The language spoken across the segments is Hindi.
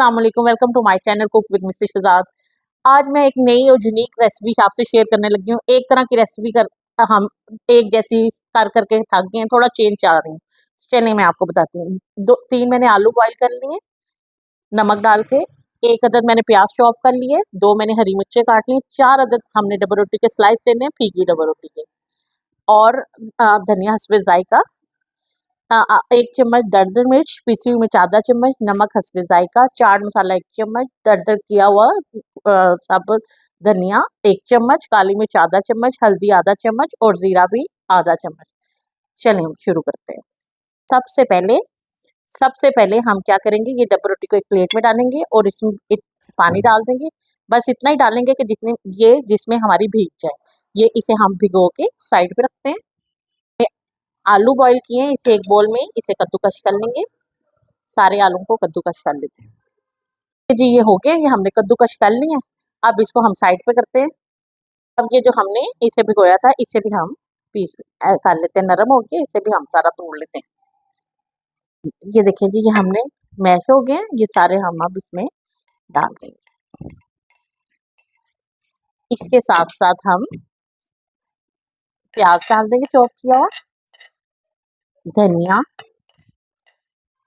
अस्सलाम वालेकुम, welcome to my channel cook with Mrs Shahzad. आज मैं एक नई और यूनिक रेसिपी आपसे शेयर करने लगी हूँ। एक तरह की रेसिपी कर हम एक जैसी कर करके थक गए हैं, थोड़ा चेंज चाह रही हूँ। चलिए मैं आपको बताती हूँ। 2-3 मैंने आलू बॉईल कर लिए नमक डाल के, 1 अदद मैंने प्याज चॉप कर लिए, 2 मैंने हरी मिर्चें काट ली, 4 अदद हमने डबल रोटी के स्लाइस लेने हैं, फीकी डबल रोटी के, और धनिया हस्बे जायका, 1 चम्मच दरदर मिर्च पिसी हुई मिर्च, आधा चम्मच नमक हस्बे जायका, चाट मसाला 1 चम्मच, दरदर किया हुआ साबुत धनिया 1 चम्मच, काली मिर्च आधा चम्मच, हल्दी आधा चम्मच और जीरा भी आधा चम्मच। चलिए हम शुरू करते हैं। सबसे पहले हम क्या करेंगे, ये डब्बा रोटी को एक प्लेट में डालेंगे और इसमें पानी डाल देंगे। बस इतना ही डालेंगे कि जिसमें हमारी भीग जाए। ये इसे हम भिगो के साइड पे रखते हैं। आलू बॉईल किए हैं, इसे एक बोल में इसे कद्दूकस कर लेंगे। सारे आलू को कद्दूकस कर लेते हैं जी। ये हो गया, ये हमने कद्दूकस कर लिया। अब इसको हम साइड पे करते हैं। अब ये जो हमने इसे भिगोया था, इसे भी हम पीस कर लेते हैं। नरम हो गया, इसे भी हम सारा तोड़ लेते हैं। ये देखिए जी, ये हमने मैश हो गए, ये सारे हम अब इसमें डाल देंगे। इसके साथ साथ हम प्याज डाल देंगे चॉप किया हुआ, धनिया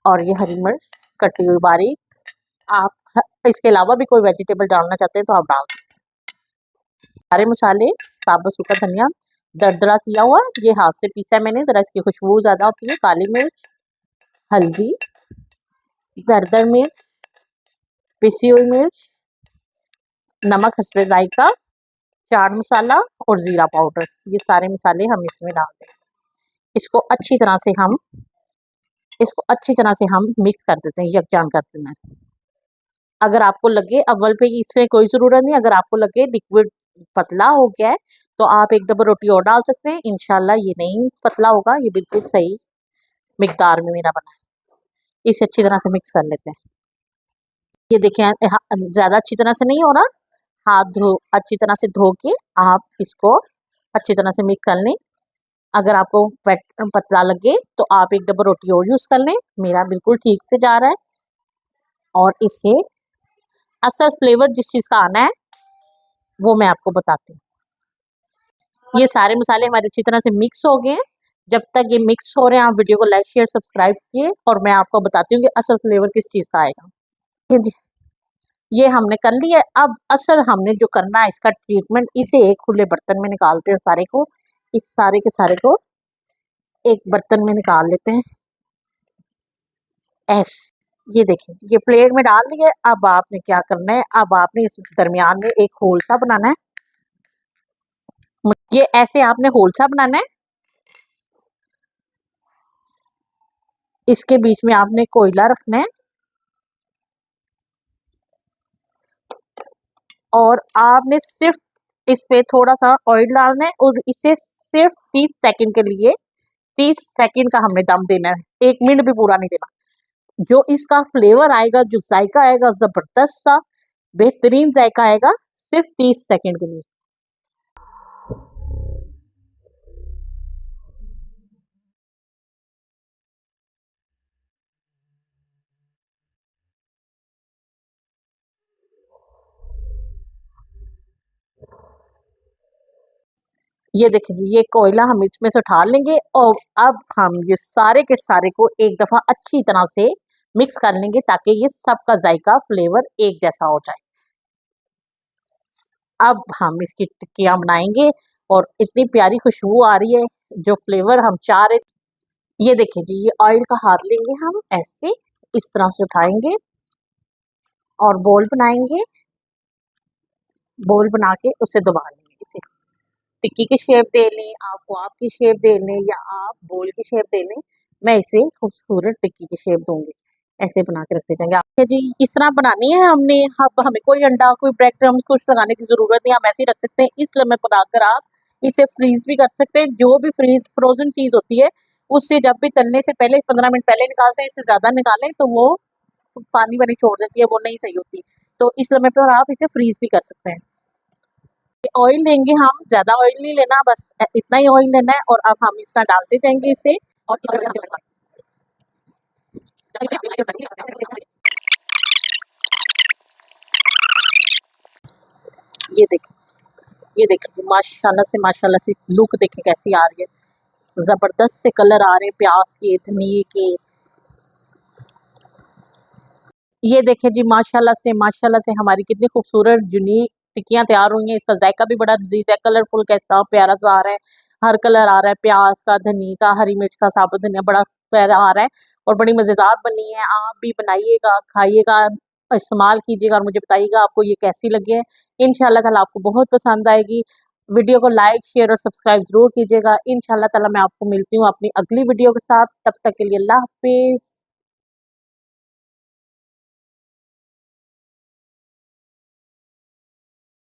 और ये हरी मिर्च कटी हुई बारीक। आप इसके अलावा भी कोई वेजिटेबल डालना चाहते हैं तो आप डाल सकते हैं। सारे मसाले, साबुत सूखा धनिया दरदरा किया हुआ, ये हाथ से पीसा है मैंने, जरा इसकी खुशबू ज़्यादा होती है। काली मिर्च, हल्दी, दरदर मिर्च, पिसी हुई मिर्च, नमक हस्बे जायका, चाट मसाला और ज़ीरा पाउडर, ये सारे मसाले हम इसमें डाल देंगे। इसको अच्छी तरह से हम मिक्स कर देते हैं, यकजान कर देना है। अगर आपको लगे अव्वल पे इसमें कोई ज़रूरत नहीं, अगर आपको लगे लिक्विड पतला हो गया है तो आप एक डब्बा रोटी और डाल सकते हैं। इंशाल्लाह ये नहीं पतला होगा, ये बिल्कुल सही मिकदार में मेरा बना है। इसे अच्छी तरह से मिक्स कर लेते हैं। ये देखें, ज़्यादा अच्छी तरह से नहीं हो रहा, अच्छी तरह से धो के आप इसको अच्छी तरह से मिक्स कर लें। अगर आपको पतला लगे तो आप एक डब्बा रोटी और यूज़ कर लें। मेरा बिल्कुल ठीक से जा रहा है। और इससे असल फ्लेवर जिस चीज़ का आना है वो मैं आपको बताती हूँ। ये सारे मसाले हमारे अच्छी तरह से मिक्स हो गए हैं। जब तक ये मिक्स हो रहे हैं, आप वीडियो को लाइक शेयर सब्सक्राइब किए और मैं आपको बताती हूँ कि असल फ्लेवर किस चीज़ का आएगा। ये हमने कर लिया। अब असल हमने जो करना है, इसका ट्रीटमेंट, इसे एक खुले बर्तन में निकालते हैं। सारे को, इस सारे के सारे को एक बर्तन में निकाल लेते हैं। ये देखिए, ये प्लेट में डाल दिए। अब आपने क्या करना है, अब आपने इस दरमियान में एक होल सा बनाना है। ये ऐसे आपने होल सा बनाना है। इसके बीच में आपने कोयला रखना है और आपने सिर्फ इस पे थोड़ा सा ऑयल डालना है और इसे सिर्फ 30 सेकंड के लिए, 30 सेकंड का हमने दम देना है, 1 मिनट भी पूरा नहीं देना। जो इसका फ्लेवर आएगा, जो जायका आएगा, जबरदस्त सा बेहतरीन जायका आएगा, सिर्फ 30 सेकंड के लिए। ये देखिए जी, ये कोयला हम इसमें से उठा लेंगे और अब हम ये सारे के सारे को एक दफ़ा अच्छी तरह से मिक्स कर लेंगे ताकि ये सबका जायका फ्लेवर एक जैसा हो जाए। अब हम इसकी टिक्कियाँ बनाएंगे और इतनी प्यारी खुशबू आ रही है, जो फ्लेवर हम चाह रहे। ये देखिए जी, ये ऑयल का हाथ लेंगे हम, ऐसे इस तरह से उठाएंगे और बोल बनाएंगे। बोल बना के उसे दबा लेंगे। इसे टिक्की की शेप दे लें, आपको आपकी शेप दे लें या आप बोल की शेप दे लें। मैं इसे खूबसूरत टिक्की की शेप दूंगी। ऐसे बना के रखते जाएंगे। आप जी, इस तरह बनानी है हमने। अब हमें कोई अंडा, कोई ब्रेड क्रम्स कुछ लगाने की जरूरत नहीं, हम ऐसे ही रख सकते हैं। इस लम्हे बनाकर आप इसे फ्रीज भी कर सकते हैं। जो भी फ्रोजन चीज होती है, उससे जब भी तलने से पहले 15 मिनट पहले निकालते हैं। इससे ज्यादा निकालें तो वो पानी वानी छोड़ देती है, वो नहीं सही होती। तो इस लम्हे पर आप इसे फ्रीज भी कर सकते हैं। ऑयल लेंगे हम, ज़्यादा ऑयल नहीं लेना, बस इतना ही ऑयल लेना है। और अब हम इसका डालते जाएंगे इसे और ये देखिए जी, माशाल्लाह से लुक देखिए कैसी आ रही है, जबरदस्त से कलर आ रहे हैं प्याज के, धनिए के। ये देखें जी, माशाल्लाह से हमारी कितनी खूबसूरत यूनिक टिक्कियां तैयार हुई हैं। इसका जायका भी बड़ा लजीज है, कलरफुल कैसा प्यारा सा आ रहा है, हर कलर आ रहा है, प्याज का, धनिया का, हरी मिर्च का, साबुत धनिया, बड़ा प्यारा आ रहा है और बड़ी मजेदार बनी है। आप भी बनाइएगा, खाइएगा, इस्तेमाल कीजिएगा और मुझे बताइएगा आपको ये कैसी लगी है। इंशाल्लाह ताला आपको बहुत पसंद आएगी। वीडियो को लाइक, शेयर और सब्सक्राइब जरूर कीजिएगा। इंशाल्लाह ताला मैं आपको मिलती हूँ अपनी अगली वीडियो के साथ। तब तक के लिए अल्लाह हाफिज।